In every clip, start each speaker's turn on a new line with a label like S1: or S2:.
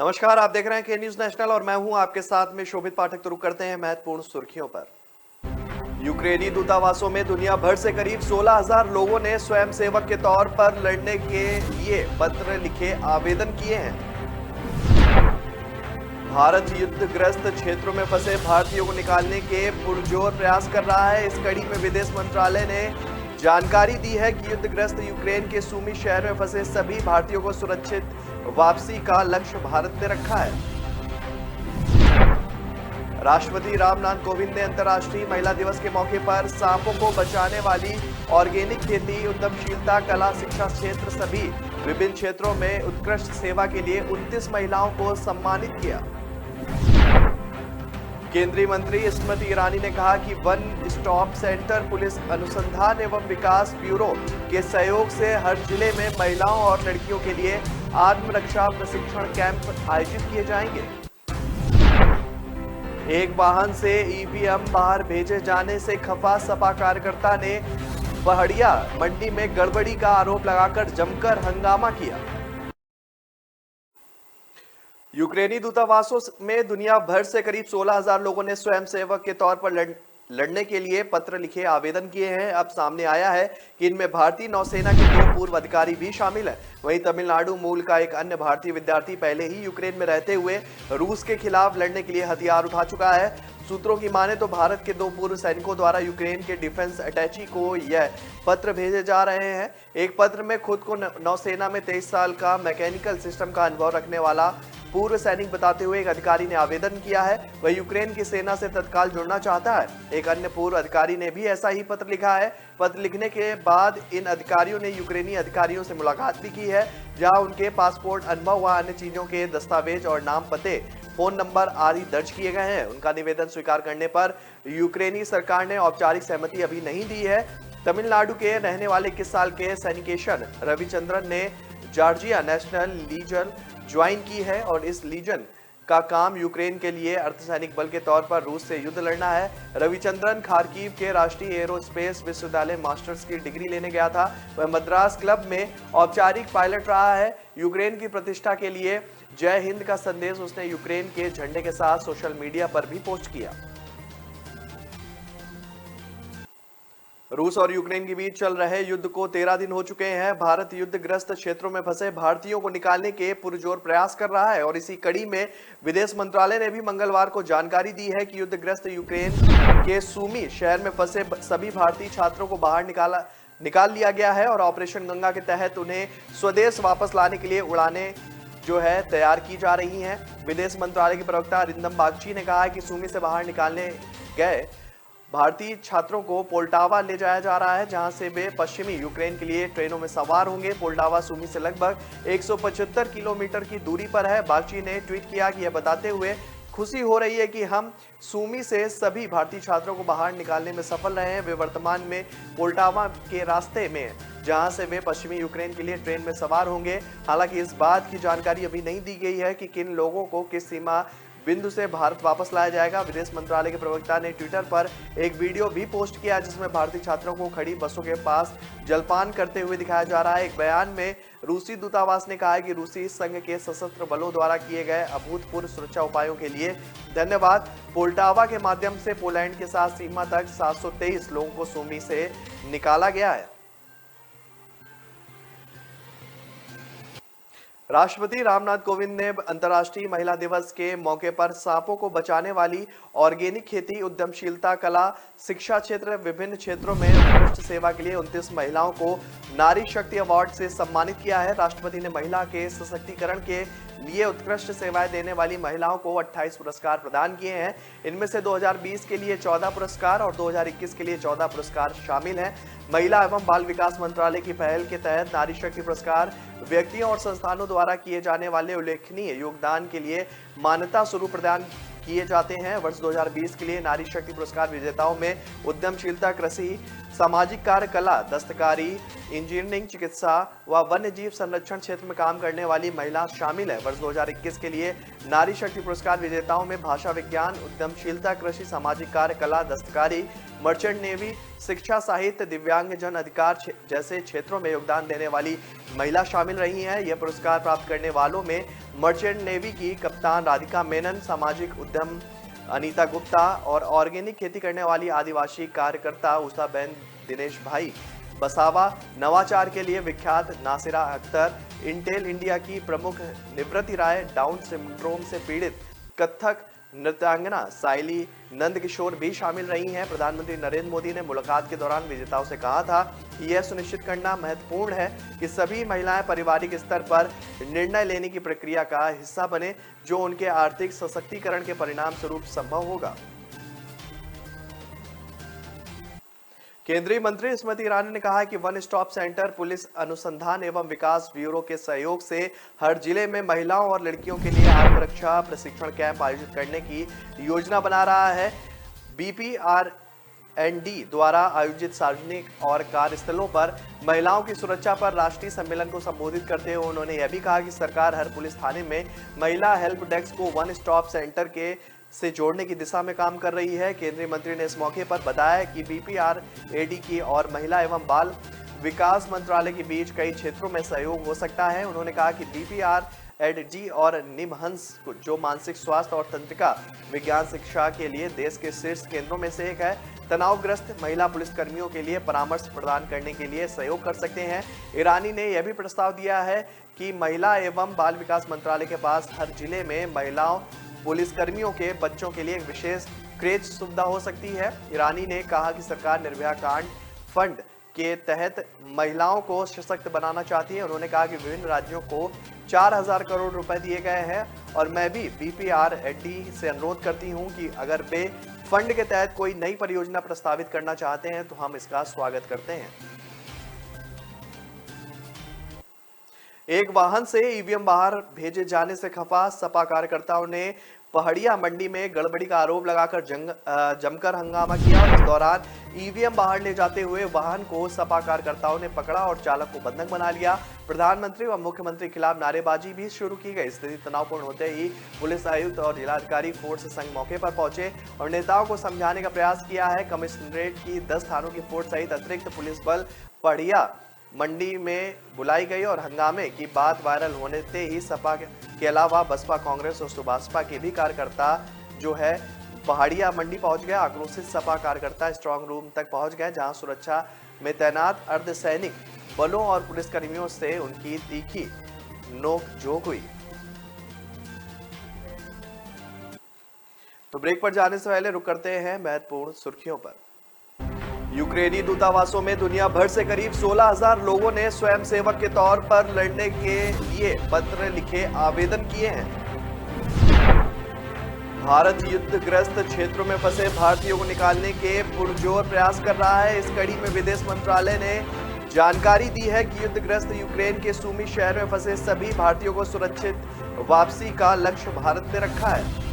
S1: नमस्कार, आप देख रहे हैं के न्यूज नेशनल और मैं हूं आपके साथ में शोभित पाठक। तो रुक करते हैं महत्वपूर्ण सुर्खियों पर। यूक्रेनी दूतावासों में दुनिया भर से करीब 16,000 लोगों ने स्वयंसेवक के तौर पर लड़ने के लिए पत्र लिखे आवेदन किए हैं। भारत युद्धग्रस्त क्षेत्रों में फंसे भारतीयों को निकालने के पुरजोर प्रयास कर रहा है। इस कड़ी में विदेश मंत्रालय ने जानकारी दी है कि युद्धग्रस्त यूक्रेन के सूमी शहर में फंसे सभी भारतीयों को सुरक्षित वापसी का लक्ष्य भारत ने रखा है। राष्ट्रपति रामनाथ कोविंद ने अंतर्राष्ट्रीय महिला दिवस के मौके पर सांपों को बचाने वाली ऑर्गेनिक खेती, उद्यमशीलता, कला, शिक्षा क्षेत्र सभी विभिन्न क्षेत्रों में उत्कृष्ट सेवा के लिए 29 महिलाओं को सम्मानित किया। केंद्रीय मंत्री स्मृति ईरानी ने कहा कि वन स्टॉप सेंटर, पुलिस अनुसंधान एवं विकास ब्यूरो के सहयोग से हर जिले में महिलाओं और लड़कियों के लिए आत्मरक्षा प्रशिक्षण कैंप आयोजित किए जाएंगे। एक वाहन से ईवीएम बाहर भेजे जाने से खफा सपा कार्यकर्ता ने पहाड़िया मंडी में गड़बड़ी का आरोप लगाकर जमकर हंगामा किया। यूक्रेनी दूतावासों में दुनिया भर से करीब 16,000 लोगों ने स्वयंसेवक के तौर पर लड़ने के लिए पत्र लिखे आवेदन किए हैं। अब सामने आया है कि इनमें भारतीय नौसेना के 2 पूर्व अधिकारी भी शामिल हैं। वहीं तमिलनाडु मूल का एक अन्य भारतीय विद्यार्थी पहले ही यूक्रेन में रहते हुए रूस के खिलाफ लड़ने के लिए हथियार उठा चुका है। सूत्रों की माने तो भारत के 2 पूर्व सैनिकों द्वारा यूक्रेन के डिफेंस अटैची को यह पत्र भेजे जा रहे हैं। एक पत्र में खुद को नौसेना में 23 साल का मैकेनिकल सिस्टम का अनुभव रखने वाला पूर्व सैनिक बताते हुए एक अधिकारी ने आवेदन किया है। वह यूक्रेन की सेना से तत्काल जुड़ना चाहता है। एक अन्य पूर्व अधिकारी ने भी ऐसा ही पत्र लिखा है। पत्र लिखने के बाद इन अधिकारियों ने यूक्रेनी अधिकारियों से मुलाकात भी की है, जहां उनके पासपोर्ट, अनुभव व अन्य चीजों के दस्तावेज और नाम, पते, फोन नंबर आदि दर्ज किए गए हैं। उनका निवेदन स्वीकार करने पर यूक्रेनी सरकार ने औपचारिक सहमति अभी नहीं दी है। तमिलनाडु के रहने वाले 21 साल के सैनिकेशन रविचंद्रन ने जॉर्जिया नेशनल लीजन ज्वाइन की है और इस लीजन का काम यूक्रेन के लिए अर्धसैनिक बल के तौर पर रूस से युद्ध लड़ना है। रविचंद्रन खार्किव के राष्ट्रीय एरोस्पेस विश्वविद्यालय मास्टर्स की डिग्री लेने गया था। वह मद्रास क्लब में औपचारिक पायलट रहा है। यूक्रेन की प्रतिष्ठा के लिए जय हिंद का संदेश उसने यूक्रेन के झंडे के साथ सोशल मीडिया पर भी पोस्ट किया। रूस और यूक्रेन के बीच चल रहे युद्ध को 13 दिन हो चुके हैं। भारत युद्धग्रस्त क्षेत्रों में फंसे भारतीयों को निकालने के पुरजोर प्रयास कर रहा है और इसी कड़ी में विदेश मंत्रालय ने भी मंगलवार को जानकारी दी है कि युद्धग्रस्त यूक्रेन के सूमी शहर में फंसे सभी भारतीय छात्रों को बाहर निकाल लिया गया है और ऑपरेशन गंगा के तहत उन्हें स्वदेश वापस लाने के लिए उड़ानें जो है तैयार की जा रही हैं। विदेश मंत्रालय के प्रवक्ता अरिंदम बागची ने कहा है कि सूमी से बाहर निकालने गए भारतीय छात्रों को पोल्टावा ले जाया जा रहा है, जहां से वे पश्चिमी यूक्रेन के लिए ट्रेनों में सवार होंगे। पोल्टावा सूमी से लगभग 175 किलोमीटर की दूरी पर है। बागची ने ट्वीट किया कि यह बताते हुए खुशी हो रही है कि हम सूमी से सभी भारतीय छात्रों को बाहर निकालने में सफल रहे हैं। वे वर्तमान में पोल्टावा के रास्ते में, जहां से वे पश्चिमी यूक्रेन के लिए ट्रेन में सवार होंगे। हालांकि इस बात की जानकारी अभी नहीं दी गई है कि किन लोगों को किस सीमा बिंदु से भारत वापस लाया जाएगा। विदेश मंत्रालय के प्रवक्ता ने ट्विटर पर एक वीडियो भी पोस्ट किया जिसमें भारतीय छात्रों को खड़ी बसों के पास जलपान करते हुए दिखाया जा रहा है। एक बयान में रूसी दूतावास ने कहा है कि रूसी संघ के सशस्त्र बलों द्वारा किए गए अभूतपूर्व सुरक्षा उपायों के लिए धन्यवाद। पोल्टावा के माध्यम से पोलैंड के साथ सीमा तक 723 लोगों को सूमी से निकाला गया है। राष्ट्रपति रामनाथ कोविंद ने अंतर्राष्ट्रीय महिला दिवस के मौके पर सांपों को बचाने वाली ऑर्गेनिक खेती, उद्यमशीलता, कला, शिक्षा क्षेत्र विभिन्न क्षेत्रों में उत्कृष्ट सेवा के लिए 29 महिलाओं को नारी शक्ति अवार्ड से सम्मानित किया है। राष्ट्रपति ने महिला के सशक्तिकरण के लिए उत्कृष्ट सेवाएं देने वाली महिलाओं को 28 पुरस्कार प्रदान किए हैं। इनमें से 2020 के लिए 14 पुरस्कार और 2021 के लिए 14 पुरस्कार शामिल हैं। महिला एवं बाल विकास मंत्रालय की पहल के तहत नारी शक्ति पुरस्कार व्यक्तियों और संस्थानों द्वारा किए जाने वाले उल्लेखनीय योगदान के लिए मान्यता स्वरूप प्रदान किए जाते हैं। वर्ष 2020 के लिए नारी शक्ति पुरस्कार विजेताओं में उद्यमशीलता, कृषि, सामाजिक कार्य, कला, दस्तकारी, इंजीनियरिंग, चिकित्सा व वन्य जीव संरक्षण क्षेत्र में काम करने वाली महिला शामिल है। वर्ष 2021 के लिए नारी शक्ति पुरस्कार विजेताओं में भाषा विज्ञान, उद्यमशीलता, कृषि, सामाजिक कार्य, कला, दस्तकारी, मर्चेंट नेवी, शिक्षा, साहित्य, दिव्यांग जन अधिकार जैसे क्षेत्रों में योगदान देने वाली महिला शामिल रही हैं। यह पुरस्कार प्राप्त करने वालों में मर्चेंट नेवी की कप्तान राधिका मेनन, सामाजिक उद्यम अनीता गुप्ता और ऑर्गेनिक खेती करने वाली आदिवासी कार्यकर्ता उषाबेन दिनेश भाई बसावा, नवाचार के लिए विख्यात नासिरा अख्तर, इंटेल इंडिया की प्रमुख निवृत्ति राय, डाउन सिंड्रोम से पीड़ित कथक नृत्यांगना साइली नंदकिशोर भी शामिल रही हैं। प्रधानमंत्री नरेंद्र मोदी ने मुलाकात के दौरान विजेताओं से कहा था कि यह सुनिश्चित करना महत्वपूर्ण है कि सभी महिलाएं पारिवारिक स्तर पर निर्णय लेने की प्रक्रिया का हिस्सा बने, जो उनके आर्थिक सशक्तिकरण के परिणाम स्वरूप संभव होगा। केंद्रीय मंत्री स्मृति ईरानी ने कहा कि वन स्टॉप सेंटर पुलिस अनुसंधान एवं विकास ब्यूरो के सहयोग से हर जिले में महिलाओं और लड़कियों के लिए आत्मरक्षा प्रशिक्षण कैंप आयोजित करने की योजना बना रहा है। BPRND द्वारा आयोजित सार्वजनिक और कार्यस्थलों पर महिलाओं की सुरक्षा पर राष्ट्रीय सम्मेलन को संबोधित करते हुए उन्होंने यह भी कहा कि सरकार हर पुलिस थाने में महिला हेल्प डेस्क को वन स्टॉप सेंटर के से जोड़ने की दिशा में काम कर रही है। केंद्रीय मंत्री ने इस मौके पर बताया कि BPRAD की और महिला एवं बाल विकास मंत्रालय के बीच कई क्षेत्रों में सहयोग हो सकता है। उन्होंने कहा कि BPRAD और निमहंस जो मानसिक स्वास्थ्य और तंत्रिका विज्ञान शिक्षा के लिए देश के शीर्ष केंद्रों में से एक है, तनावग्रस्त महिला पुलिसकर्मियों के लिए परामर्श प्रदान करने के लिए सहयोग कर सकते हैं। ईरानी ने यह भी प्रस्ताव दिया है कि महिला एवं बाल विकास मंत्रालय के पास हर जिले में महिलाओं पुलिसकर्मियों के बच्चों के लिए एक विशेष क्रेच सुविधा हो सकती है। ईरानी ने कहा कि सरकार निर्भया कांड फंड के तहत महिलाओं को सशक्त बनाना चाहती है। उन्होंने कहा कि विभिन्न राज्यों को 4000 करोड़ रुपए दिए गए हैं और मैं भी BPRAD से अनुरोध करती हूं कि अगर वे फंड के तहत कोई नई परियोजना प्रस्तावित करना चाहते हैं तो हम इसका स्वागत करते हैं। एक वाहन से ईवीएम बाहर भेजे जाने से खफा सपा कार्यकर्ताओं ने पहाड़िया मंडी में गड़बड़ी का आरोप लगाकर जमकर हंगामा किया। इस दौरान ईवीएम बाहर ले जाते हुए वाहन को सपा कार्यकर्ताओं ने पकड़ा और चालक को बंधक बना लिया। प्रधानमंत्री व मुख्यमंत्री के खिलाफ नारेबाजी भी शुरू की गई। स्थिति तनावपूर्ण होते ही पुलिस आयुक्त और जिलाधिकारी फोर्स संघ मौके पर पहुंचे और नेताओं को समझाने का प्रयास किया है। कमिश्नरेट की 10 थानों की फोर्स सहित अतिरिक्त पुलिस बल पहाड़िया मंडी में बुलाई गई और हंगामे की बात वायरल होने से ही सपा के अलावा बसपा, कांग्रेस और सुभाषपा के भी कार्यकर्ता जो है पहाड़िया मंडी पहुंच गए। आक्रोशित सपा कार्यकर्ता स्ट्रांग रूम तक पहुंच गए, जहां सुरक्षा में तैनात अर्धसैनिक बलों और पुलिसकर्मियों से उनकी तीखी नोक-झोंक हुई। तो ब्रेक पर जाने से पहले रुक करते हैं महत्वपूर्ण सुर्खियों पर। यूक्रेनी दूतावासों में दुनिया भर से करीब 16,000 लोगों ने स्वयंसेवक के तौर पर लड़ने के लिए पत्र लिखे आवेदन किए हैं। भारत युद्धग्रस्त क्षेत्रों में फंसे भारतीयों को निकालने के पुरजोर प्रयास कर रहा है। इस कड़ी में विदेश मंत्रालय ने जानकारी दी है कि युद्धग्रस्त यूक्रेन के सूमी शहर में फंसे सभी भारतीयों को सुरक्षित वापसी का लक्ष्य भारत ने रखा है।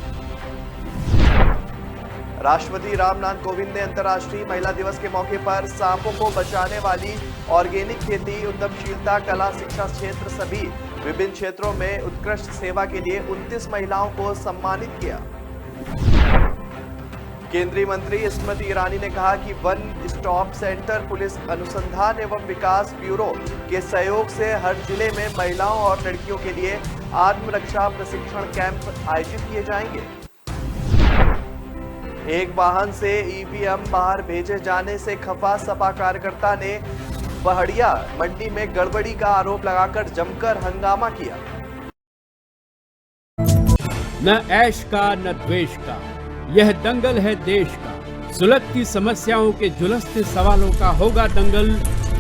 S1: राष्ट्रपति रामनाथ कोविंद ने अंतर्राष्ट्रीय महिला दिवस के मौके पर सांपों को बचाने वाली ऑर्गेनिक खेती, उद्यमशीलता, कला, शिक्षा क्षेत्र सभी विभिन्न क्षेत्रों में उत्कृष्ट सेवा के लिए 29 महिलाओं को सम्मानित किया। केंद्रीय मंत्री स्मृति ईरानी ने कहा कि वन स्टॉप सेंटर पुलिस अनुसंधान एवं विकास ब्यूरो के सहयोग से हर जिले में महिलाओं और लड़कियों के लिए आत्मरक्षा प्रशिक्षण कैंप आयोजित किए जाएंगे। एक वाहन से ईवीएम बाहर भेजे जाने से खफा सपा कार्यकर्ता ने पहाड़िया मंडी में गड़बड़ी का आरोप लगाकर जमकर हंगामा किया।
S2: न ऐश का न द्वेष का, यह दंगल है देश का। सुलगती समस्याओं के जुलसते सवालों का होगा दंगल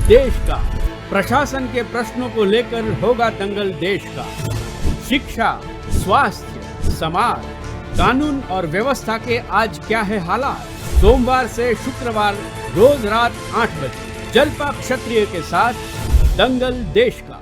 S2: देश का। प्रशासन के प्रश्नों को लेकर होगा दंगल देश का। शिक्षा, स्वास्थ्य, समाज, कानून और व्यवस्था के आज क्या है हालात। सोमवार से शुक्रवार रोज रात 8 बजे जलपा क्षत्रिय के साथ दंगल देश का।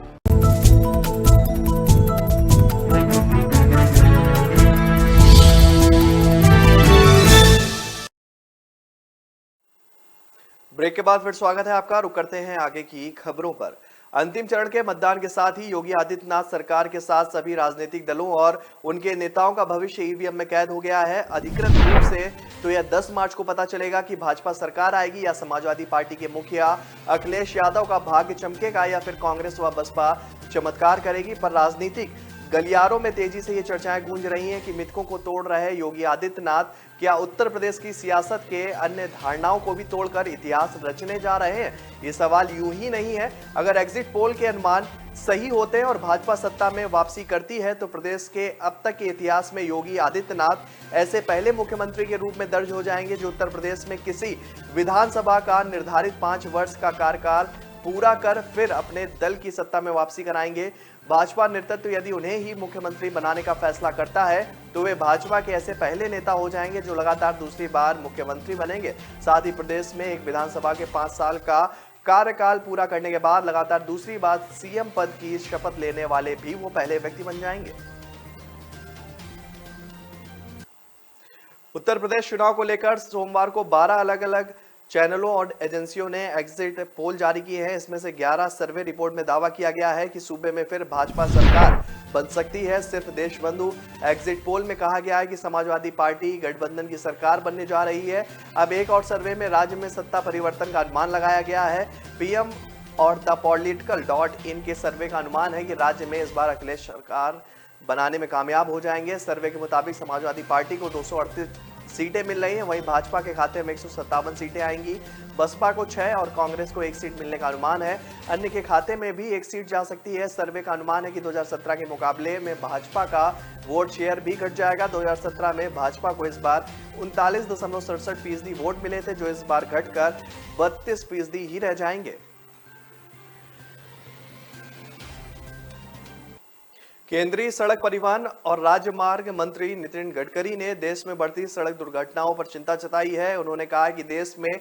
S1: ब्रेक के बाद फिर स्वागत है आपका। रुक करते हैं आगे की खबरों पर। अंतिम चरण के मतदान के साथ ही योगी आदित्यनाथ सरकार के साथ सभी राजनीतिक दलों और उनके नेताओं का भविष्य ईवीएम में कैद हो गया है। अधिकृत रूप से तो यह 10 मार्च को पता चलेगा कि भाजपा सरकार आएगी या समाजवादी पार्टी के मुखिया अखिलेश यादव का भाग्य चमकेगा या फिर कांग्रेस व बसपा चमत्कार करेगी। पर राजनीतिक गलियारों में तेजी से ये चर्चाएं गूंज रही हैं कि मिथकों को तोड़ रहे योगी आदित्यनाथ क्या उत्तर प्रदेश की सियासत के अन्य धारणाओं को भी तोड़कर इतिहास रचने जा रहे हैं। ये सवाल यूं ही नहीं है। अगर एग्जिट पोल के अनुमान सही होते हैं और भाजपा सत्ता में वापसी करती है तो प्रदेश के अब तक के इतिहास में योगी आदित्यनाथ ऐसे पहले मुख्यमंत्री के रूप में दर्ज हो जाएंगे जो उत्तर प्रदेश में किसी विधानसभा का निर्धारित 5 वर्ष का कार्यकाल पूरा कर फिर अपने दल की सत्ता में वापसी कराएंगे। भाजपा नेतृत्व यदि उन्हें ही मुख्यमंत्री बनाने का फैसला करता है तो वे भाजपा के ऐसे पहले नेता हो जाएंगे जो लगातार दूसरी बार मुख्यमंत्री बनेंगे। साथ ही प्रदेश में एक विधानसभा के 5 साल का कार्यकाल पूरा करने के बाद लगातार दूसरी बार सीएम पद की शपथ लेने वाले भी वो पहले व्यक्ति बन जाएंगे। उत्तर प्रदेश चुनाव को लेकर सोमवार को 12 अलग अलग चैनलों और एजेंसियों ने एग्जिट पोल जारी किए हैं। इसमें से 11 सर्वे रिपोर्ट में दावा किया गया है कि सूबे में फिर भाजपा सरकार बन सकती है। सिर्फ देशबंधु एग्जिट पोल में कहा गया है कि समाजवादी पार्टी गठबंधन की सरकार बनने जा रही है। अब एक और सर्वे में राज्य में सत्ता परिवर्तन का अनुमान लगाया गया है। पीएम और द पॉलिटिकल.इन के सर्वे का अनुमान है कि राज्य में इस बार अखिलेश सरकार बनाने में कामयाब हो जाएंगे। सर्वे के मुताबिक समाजवादी पार्टी को 238 सीटें मिल रही हैं, वहीं भाजपा के खाते में 157 सीटें आएंगी। बसपा को 6 और कांग्रेस को 1 सीट मिलने का अनुमान है। अन्य के खाते में भी 1 सीट जा सकती है। सर्वे का अनुमान है कि 2017 के मुकाबले में भाजपा का वोट शेयर भी घट जाएगा। 2017 में भाजपा को इस बार 39.67% वोट मिले थे जो इस बार घटकर 32% ही रह जाएंगे। केंद्रीय सड़क परिवहन और राजमार्ग मंत्री नितिन गडकरी ने देश में बढ़ती सड़क दुर्घटनाओं पर चिंता जताई है। उन्होंने कहा कि देश में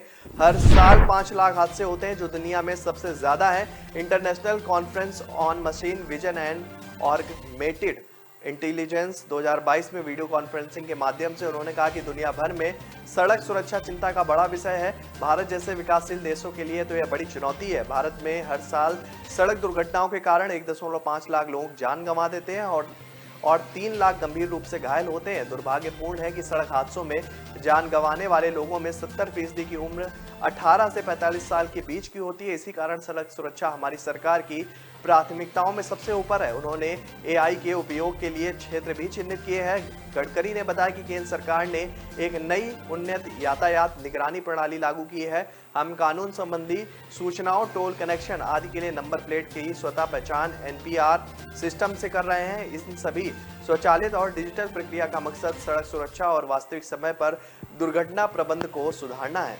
S1: हर साल 5 लाख हादसे होते हैं जो दुनिया में सबसे ज्यादा है। International conference on machine vision and augmented intelligence 2022 में वीडियो कॉन्फ्रेंसिंग के माध्यम से उन्होंने कहा कि दुनिया भर में सड़क सुरक्षा चिंता का बड़ा विषय है। भारत जैसे विकासशील देशों के लिए तो यह बड़ी चुनौती है। भारत में हर साल सड़क दुर्घटनाओं के कारण 1.5 लाख लोग जान गंवा देते हैं और 3 लाख गंभीर रूप से घायल होते हैं। दुर्भाग्यपूर्ण है कि सड़क हादसों में जान गंवाने वाले लोगों में 70% की उम्र 18 से 45 साल के बीच की होती है। इसी कारण सड़क सुरक्षा हमारी सरकार की प्राथमिकताओं में सबसे ऊपर है। उन्होंने एआई के उपयोग के लिए क्षेत्र भी चिन्हित किए हैं। गडकरी ने बताया कि केंद्र सरकार ने एक नई उन्नत यातायात निगरानी प्रणाली लागू की है। हम कानून संबंधी सूचनाओं, टोल कनेक्शन आदि के लिए नंबर प्लेट की स्वतः पहचान एनपीआर सिस्टम से कर रहे हैं। इन सभी स्वचालित और डिजिटल प्रक्रिया का मकसद सड़क सुरक्षा और वास्तविक समय पर दुर्घटना प्रबंधन को सुधारना है।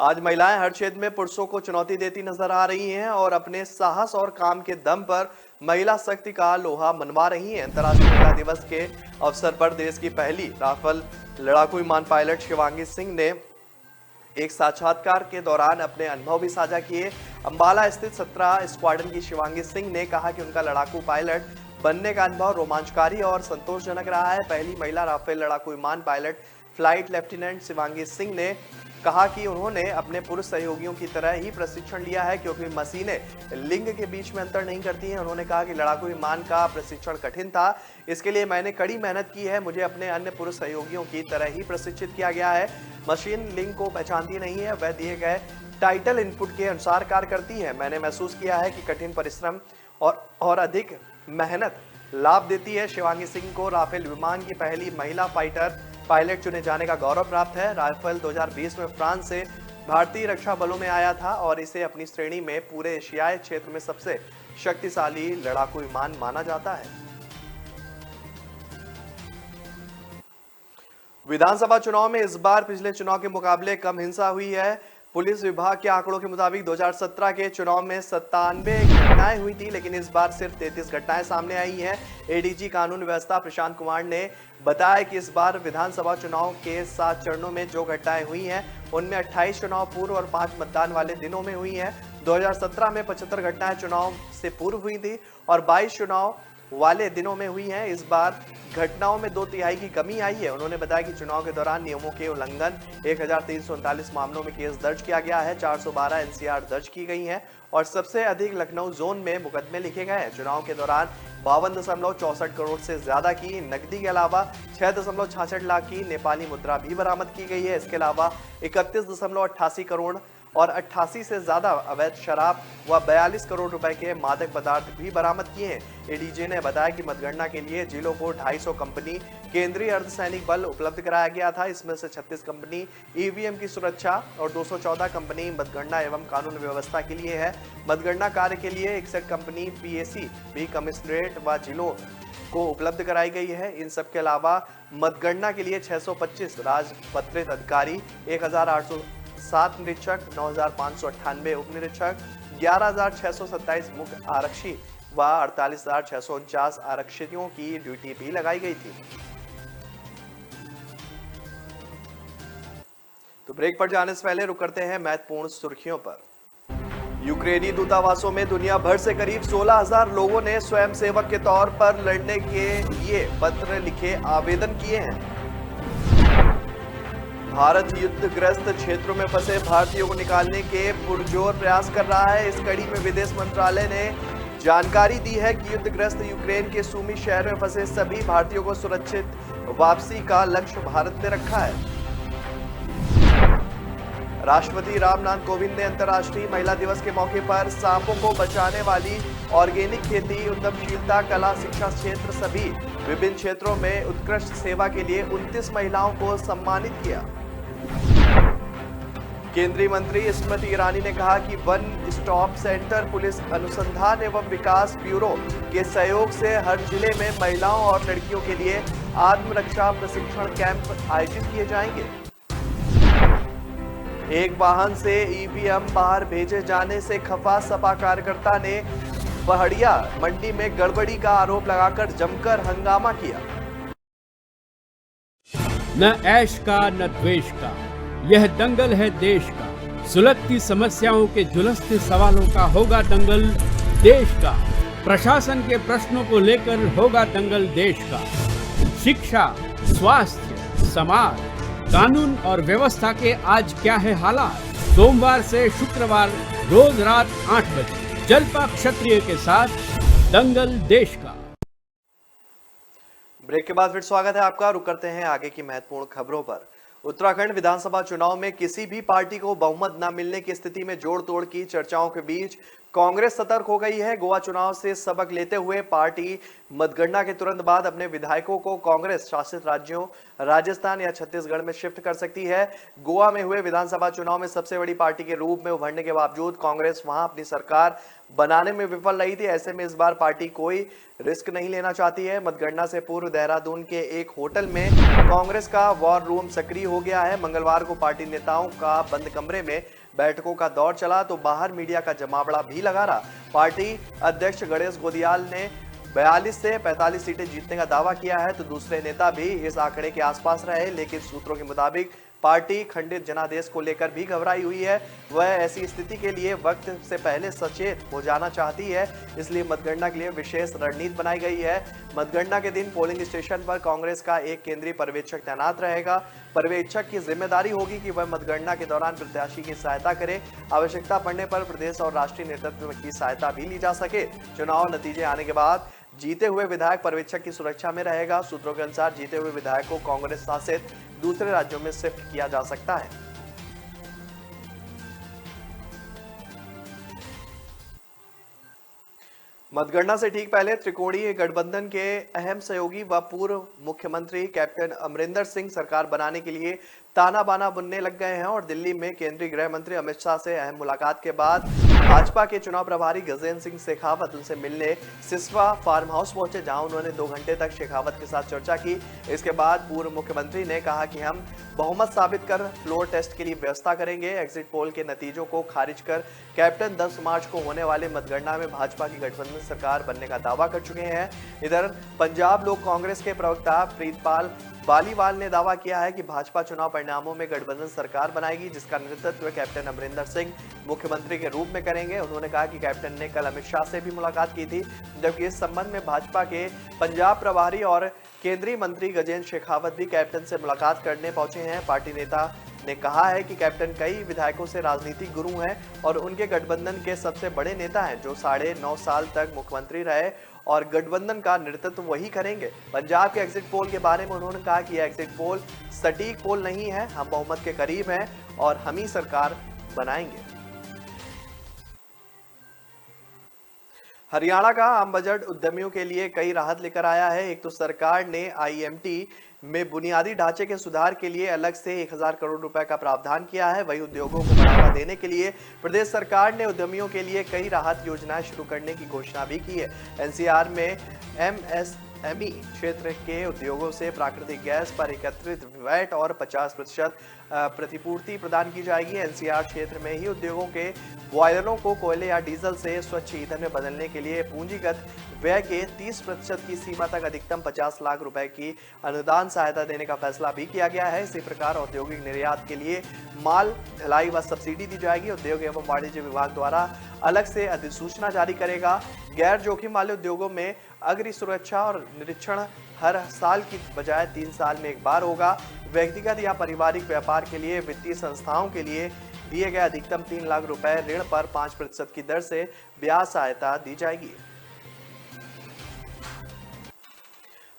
S1: आज महिलाएं हर क्षेत्र में पुरुषों को चुनौती देती नजर आ रही हैं और अपने साहस और काम के दम पर महिला शक्ति का लोहा मनवा रही हैं। अंतर्राष्ट्रीय महिला दिवस के अवसर पर देश की पहली राफेल लड़ाकू विमान पायलट शिवांगी सिंह ने एक साक्षात्कार के दौरान अपने अनुभव भी साझा किए। अंबाला स्थित 17 स्क्वाड्रन की शिवांगी सिंह ने कहा कि उनका लड़ाकू पायलट बनने का अनुभव रोमांचकारी और संतोषजनक रहा है। पहली महिला राफेल लड़ाकू विमान pilot flight lieutenant Shivangi Singh ने कहा कि उन्होंने अपने पुरुष सहयोगियों की तरह ही प्रशिक्षण लिया है क्योंकि मशीनें लिंग के बीच में अंतर नहीं करती हैं। उन्होंने कहा कि लड़ाकू विमान का प्रशिक्षण कठिन था, इसके लिए मैंने कड़ी मेहनत की है। मुझे अपने अन्य पुरुष सहयोगियों की तरह ही प्रशिक्षित किया गया है। मशीन लिंग को पहचानती नहीं है, वह दिए गए टाइटल इनपुट के अनुसार कार्य करती है। मैंने महसूस किया है कि कठिन परिश्रम और अधिक मेहनत लाभ देती है। शिवांगी सिंह को राफेल विमान की पहली महिला फाइटर पायलट चुने जाने का गौरव प्राप्त है। राफेल 2020 में फ्रांस से भारतीय रक्षा बलों में आया था और इसे अपनी श्रेणी में पूरे एशियाई क्षेत्र में सबसे शक्तिशाली लड़ाकू विमान माना जाता है। विधानसभा चुनाव में इस बार पिछले चुनाव के मुकाबले कम हिंसा हुई है। पुलिस विभाग के आंकड़ों के मुताबिक 2017 के चुनाव में 97 घटनाएं हुई थी, लेकिन इस बार सिर्फ 33 घटनाएं सामने आई हैं। एडीजी कानून व्यवस्था प्रशांत कुमार ने बताया कि इस बार विधानसभा चुनाव के 7 चरणों में जो घटनाएं हुई हैं उनमें 28 चुनाव पूर्व और 5 मतदान वाले दिनों में हुई हैं। 2017 में 75 घटनाएं चुनाव से पूर्व हुई थी और 22 चुनाव वाले दिनों में हुई हैं। इस बार घटनाओं में 2/3 की कमी आई है। उन्होंने बताया कि चुनाव के दौरान नियमों के उल्लंघन 1339 मामलों में केस दर्ज किया गया है। 412 एनसीआर दर्ज की गई हैं और सबसे अधिक लखनऊ जोन में मुकदमे लिखे गए हैं। चुनाव के दौरान 52.64 करोड़ से ज्यादा की नकदी के अलावा 6.66 लाख की नेपाली मुद्रा भी बरामद की गई है। इसके अलावा 31.88 करोड़ और 88 से ज्यादा अवैध शराब व 42 करोड़ रुपए के मादक पदार्थ भी बरामद किए हैं। एडीजी ने बताया कि मतगणना के लिए जिलों को 250 कंपनी केंद्रीय अर्धसैनिक बल उपलब्ध कराया गया था। इसमें से 36 कंपनी ईवीएम की सुरक्षा और 214 कंपनी मतगणना एवं कानून व्यवस्था के लिए है। मतगणना कार्य के लिए 61 कंपनी पीएसी भी कमिश्नरेट व जिलों को उपलब्ध कराई गई है। इन सब के अलावा मतगणना के लिए 625 राजपत्रित अधिकारी, 1807 निरीक्षक, 9598 उप निरीक्षक, 11627 मुख्य आरक्षी व 48649 आरक्षियों की ड्यूटी भी लगाई गई थी। तो ब्रेक पर जाने से पहले रुक करते हैं महत्वपूर्ण सुर्खियों पर। यूक्रेनी दूतावासों में दुनिया भर से करीब 16,000 लोगों ने स्वयंसेवक के तौर पर लड़ने के लिए पत्र लिखे आवेदन किए हैं। भारत युद्धग्रस्त क्षेत्रों में फंसे भारतीयों को निकालने के पुरजोर प्रयास कर रहा है। इस कड़ी में विदेश मंत्रालय ने जानकारी दी है कि युद्धग्रस्त यूक्रेन के सूमी शहर में फंसे सभी भारतीयों को सुरक्षित वापसी का लक्ष्य भारत ने रखा है। राष्ट्रपति रामनाथ कोविंद ने अंतर्राष्ट्रीय महिला दिवस के मौके पर सांपों को बचाने वाली ऑर्गेनिक खेती, उद्यमशीलता, कला, शिक्षा क्षेत्र सभी विभिन्न क्षेत्रों में उत्कृष्ट सेवा के लिए 29 महिलाओं को सम्मानित किया। केंद्रीय मंत्री स्मृति ईरानी ने कहा कि वन स्टॉप सेंटर, पुलिस अनुसंधान एवं विकास ब्यूरो के सहयोग से हर जिले में महिलाओं और लड़कियों के लिए आत्मरक्षा प्रशिक्षण कैंप आयोजित किए जाएंगे। एक वाहन से ईवीएम बाहर भेजे जाने से खफा सपा कार्यकर्ता ने पहाड़िया मंडी में गड़बड़ी का आरोप लगाकर जमकर हंगामा किया।
S2: न ऐश का न द्वेष का, यह दंगल है देश का। सुलगती समस्याओं के जुलसते सवालों का होगा दंगल देश का। प्रशासन के प्रश्नों को लेकर होगा दंगल देश का। शिक्षा, स्वास्थ्य, समाज, कानून और व्यवस्था के आज क्या है हालात। सोमवार से शुक्रवार रोज रात 8 बजे जलपा क्षत्रिय के साथ दंगल देश का।
S1: ब्रेक के बाद फिर स्वागत है आपका। रुक करते हैं आगे की महत्वपूर्ण खबरों पर। उत्तराखंड विधानसभा चुनाव में किसी भी पार्टी को बहुमत न मिलने की स्थिति में जोड़ तोड़ की चर्चाओं के बीच कांग्रेस सतर्क हो गई है। गोवा चुनाव से सबक लेते हुए पार्टी मतगणना के तुरंत बाद अपने विधायकों को कांग्रेस शासित राज्यों राजस्थान या छत्तीसगढ़ में शिफ्ट कर सकती है। गोवा में हुए विधानसभा चुनाव में सबसे बड़ी पार्टी के रूप में उभरने के बावजूद कांग्रेस वहां अपनी सरकार बनाने में विफल रही थी। ऐसे में इस बार पार्टी कोई रिस्क नहीं लेना चाहती है। मतगणना से पूर्व देहरादून के एक होटल में कांग्रेस का वॉर रूम सक्रिय हो गया है। मंगलवार को पार्टी नेताओं का बंद कमरे में बैठकों का दौर चला तो बाहर मीडिया का जमावड़ा भी लगा रहा। पार्टी अध्यक्ष गणेश गोदियाल ने 42 से 45 सीटें जीतने का दावा किया है तो दूसरे नेता भी इस आंकड़े के आसपास रहे, लेकिन सूत्रों के मुताबिक पार्टी खंडित जनादेश को लेकर भी घबराई हुई है। वह ऐसी स्थिति के लिए वक्त से पहले सचेत हो जाना चाहती है, इसलिए मतगणना के लिए विशेष रणनीति बनाई गई है। मतगणना के दिन पोलिंग स्टेशन पर कांग्रेस का एक केंद्रीय पर्यवेक्षक तैनात रहेगा। पर्यवेक्षक की जिम्मेदारी होगी कि वह मतगणना के दौरान प्रत्याशी की सहायता करे। आवश्यकता पड़ने पर प्रदेश और राष्ट्रीय नेतृत्व की सहायता भी ली जा सके। चुनाव नतीजे आने के बाद जीते हुए विधायक पर्यवेक्षक की सुरक्षा में रहेगा। सूत्रों के अनुसार जीते हुए विधायक को कांग्रेस शासित दूसरे राज्यों में शिफ्ट किया जा सकता है। मतगणना से ठीक पहले त्रिकोणीय गठबंधन के अहम सहयोगी व पूर्व मुख्यमंत्री कैप्टन अमरिंदर सिंह सरकार बनाने के लिए ताना बाना बुनने लग गए हैं और दिल्ली में केंद्रीय गृह मंत्री अमित शाह से अहम मुलाकात के बाद भाजपा के चुनाव प्रभारी गजेंद्र सिंह शेखावत उनसे मिलने सिसवा फार्म हाउस पहुंचे, जहां उन्होंने 2 घंटे तक शेखावत के साथ चर्चा की। इसके बाद पूर्व मुख्यमंत्री ने कहा कि हम बहुमत साबित कर फ्लोर टेस्ट के लिए व्यवस्था करेंगे। एग्जिट पोल के नतीजों को खारिज कर कैप्टन 10 मार्च को होने वाले मतगणना में भाजपा की गठबंधन सरकार बनने का दावा कर चुके हैं। इधर पंजाब लोक कांग्रेस के प्रवक्ता प्रीतपाल बालीवाल ने दावा किया है कि भाजपा चुनाव परिणामों में गठबंधन सरकार बनाएगी, जिसका नेतृत्व कैप्टन अमरिंदर सिंह मुख्यमंत्री के रूप में करेंगे। उन्होंने कहा कि कैप्टन ने कल अमित शाह से भी मुलाकात की थी, जबकि इस संबंध में भाजपा के पंजाब प्रभारी और केंद्रीय मंत्री गजेंद्र शेखावत भी कैप्टन से मुलाकात करने पहुंचे हैं। पार्टी नेता ने कहा है कि कैप्टन कई विधायकों से राजनीतिक गुरु हैं और उनके गठबंधन के सबसे बड़े नेता हैं, जो 9.5 साल तक मुख्यमंत्री रहे और गठबंधन का नेतृत्व वही करेंगे। पंजाब के एग्जिट पोल के बारे में उन्होंने कहा कि यह एग्जिट पोल सटीक पोल नहीं है, हम बहुमत के करीब हैं और हम ही सरकार बनाएंगे। हरियाणा का आम बजट उद्यमियों के लिए कई राहत लेकर आया है। एक तो सरकार ने आईएमटी में बुनियादी ढांचे के सुधार के लिए अलग से 1000 करोड़ रुपए का प्रावधान किया है। वहीं उद्योगों को बढ़ावा देने के लिए प्रदेश सरकार ने उद्यमियों के लिए कई राहत योजनाएं शुरू करने की घोषणा भी की है। एनसीआर में एमएसएमई क्षेत्र के उद्योगों से प्राकृतिक गैस पर एकत्रित वैट और 50% प्रतिपूर्ति प्रदान की जाएगी। एनसीआर क्षेत्र में ही उद्योगों के बॉयलरों को कोयले या डीजल से स्वच्छ ईंधन में बदलने के लिए पूंजीगत व्यय के 30% की सीमा तक अधिकतम 50 लाख रुपए की अनुदान सहायता देने का फैसला भी किया गया है। इसी प्रकार औद्योगिक निर्यात के लिए माल ढलाई व सब्सिडी दी जाएगी। उद्योग एवं वाणिज्य विभाग द्वारा अलग से अधिसूचना जारी करेगा। गैर जोखिम वाले उद्योगों में अग्नि सुरक्षा और निरीक्षण हर साल की बजाय 3 साल में एक बार होगा। व्यक्तिगत या पारिवारिक व्यापार के लिए वित्तीय संस्थाओं के लिए दिए गए अधिकतम 3 लाख रुपए ऋण पर 5% की दर से ब्याज सहायता दी जाएगी।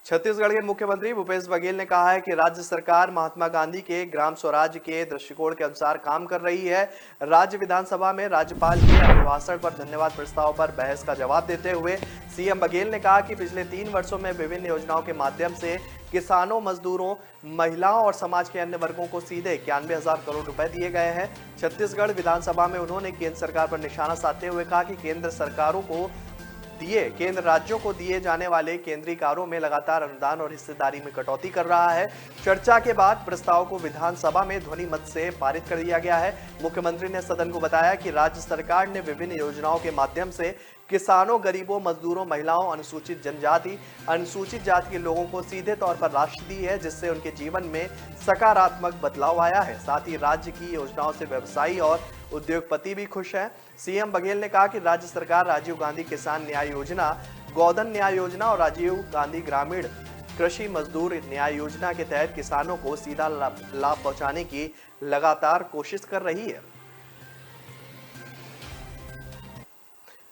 S1: छत्तीसगढ़ के मुख्यमंत्री भूपेश बघेल ने कहा है कि राज्य सरकार महात्मा गांधी के ग्राम स्वराज के दृष्टिकोण के अनुसार काम कर रही है। राज्य विधानसभा में राज्यपाल के अभिभाषण पर धन्यवाद प्रस्ताव पर बहस का जवाब देते हुए सीएम बघेल ने कहा कि पिछले 3 वर्षों में विभिन्न योजनाओं के माध्यम से किसानों, मजदूरों, महिलाओं और समाज के अन्य वर्गों को सीधे 91,000 करोड़ रुपए दिए गए हैं। छत्तीसगढ़ विधानसभा में उन्होंने केंद्र सरकार पर निशाना साधते हुए कहा कि केंद्र राज्यों को दिए जाने वाले केंद्रीय कार्यों में लगातार अनुदान और हिस्सेदारी में कटौती कर रहा है। चर्चा के बाद प्रस्ताव को विधानसभा में ध्वनि मत से पारित कर दिया गया है। मुख्यमंत्री ने सदन को बताया कि राज्य सरकार ने विभिन्न योजनाओं के माध्यम से किसानों, गरीबों, मजदूरों, महिलाओं, अनुसूचित जनजाति, अनुसूचित जाति के लोगों को सीधे तौर पर राशि दी है, जिससे उनके जीवन में सकारात्मक बदलाव आया है। साथ ही राज्य की योजनाओं से व्यवसायी और उद्योगपति भी खुश हैं। सीएम बघेल ने कहा कि राज्य सरकार राजीव गांधी किसान न्याय योजना, गोधन न्याय योजना और राजीव गांधी ग्रामीण कृषि मजदूर न्याय योजना के तहत किसानों को सीधा लाभ पहुंचाने की लगातार कोशिश कर रही है।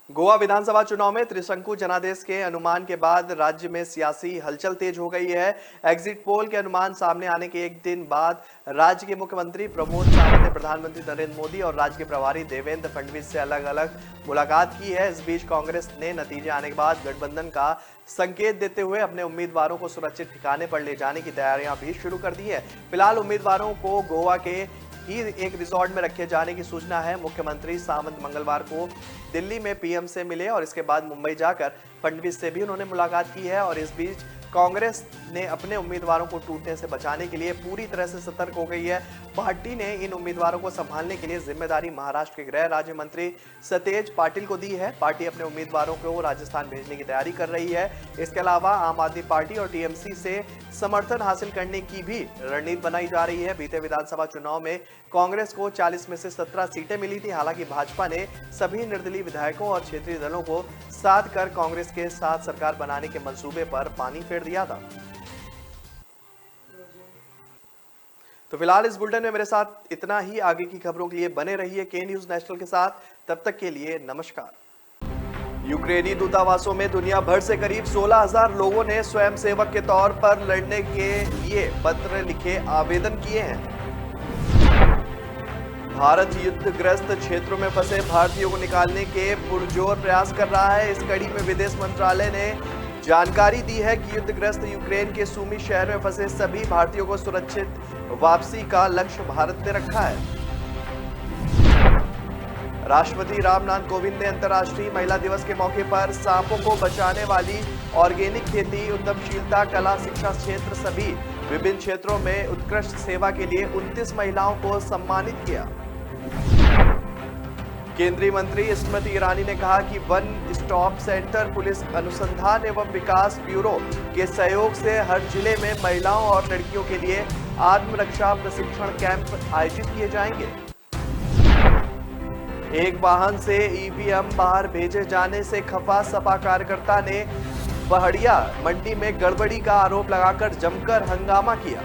S1: गोवा विधानसभा चुनाव में त्रिशंकु जनादेश के अनुमान के बाद राज्य में सियासी हलचल तेज हो गई है। एग्जिट पोल के अनुमान सामने आने के एक दिन बाद राज्य के मुख्यमंत्री प्रमोद सावंत ने प्रधानमंत्री नरेंद्र मोदी और राज्य के प्रभारी देवेंद्र फडणवीस से अलग अलग मुलाकात की है। इस बीच कांग्रेस ने नतीजे आने के बाद गठबंधन का संकेत देते हुए अपने उम्मीदवारों को सुरक्षित ठिकाने पर ले जाने की तैयारियां भी शुरू कर दी है। फिलहाल उम्मीदवारों को गोवा के ही एक रिजॉर्ट में रखे जाने की सूचना है। मुख्यमंत्री सावंत मंगलवार को दिल्ली में पीएम से मिले और इसके बाद मुंबई जाकर फडणवीस से भी उन्होंने मुलाकात की है। और इस बीच कांग्रेस ने अपने उम्मीदवारों को टूटने से बचाने के लिए पूरी तरह से सतर्क हो गई है। पार्टी ने इन उम्मीदवारों को संभालने के लिए जिम्मेदारी महाराष्ट्र के गृह राज्य मंत्री सतेज पाटिल को दी है। पार्टी अपने उम्मीदवारों को राजस्थान भेजने की तैयारी कर रही है। इसके अलावा आम आदमी पार्टी और टीएमसी से समर्थन हासिल करने की भी रणनीति बनाई जा रही है। बीते विधानसभा चुनाव में कांग्रेस को 40 में से 17 सीटें मिली थी। हालांकि भाजपा ने सभी निर्दलीय विधायकों और क्षेत्रीय दलों को साथ कर कांग्रेस के साथ सरकार बनाने के मंसूबे पर पानी फेर दिया था। तो फिलहाल इस बुलेटिन में मेरे साथ इतना ही। आगे की खबरों के लिए बने रहिए के न्यूज नेशनल के साथ। तब तक के लिए नमस्कार। यूक्रेनी दूतावासों में दुनिया भर से करीब 16,000 लोगों ने स्वयंसेवक के तौर पर लड़ने के लिए पत्र लिखे आवेदन किए हैं। भारत युद्धग्रस्त क्षेत्रों में फंसे भारतीयों को निकालने के पुरजोर प्रयास कर रहा है। इस कड़ी में विदेश मंत्रालय ने जानकारी दी है कि युद्धग्रस्त यूक्रेन के सूमी शहर में फंसे सभी भारतीयों को सुरक्षित वापसी का लक्ष्य भारत ने रखा है। राष्ट्रपति रामनाथ कोविंद ने अंतर्राष्ट्रीय महिला दिवस के मौके पर सांपों को बचाने वाली ऑर्गेनिक खेती, उद्यमशीलता, कला, शिक्षा क्षेत्र सभी विभिन्न क्षेत्रों में उत्कृष्ट सेवा के लिए 29 महिलाओं को सम्मानित किया। केंद्रीय मंत्री स्मृति ईरानी ने कहा कि वन स्टॉप सेंटर पुलिस अनुसंधान एवं विकास ब्यूरो के सहयोग से हर जिले में महिलाओं और लड़कियों के लिए आत्मरक्षा प्रशिक्षण कैंप आयोजित किए जाएंगे। एक वाहन से ईवीएम बाहर भेजे जाने से खफा सपा कार्यकर्ता ने पहाड़िया मंडी में गड़बड़ी का आरोप लगाकर जमकर हंगामा किया।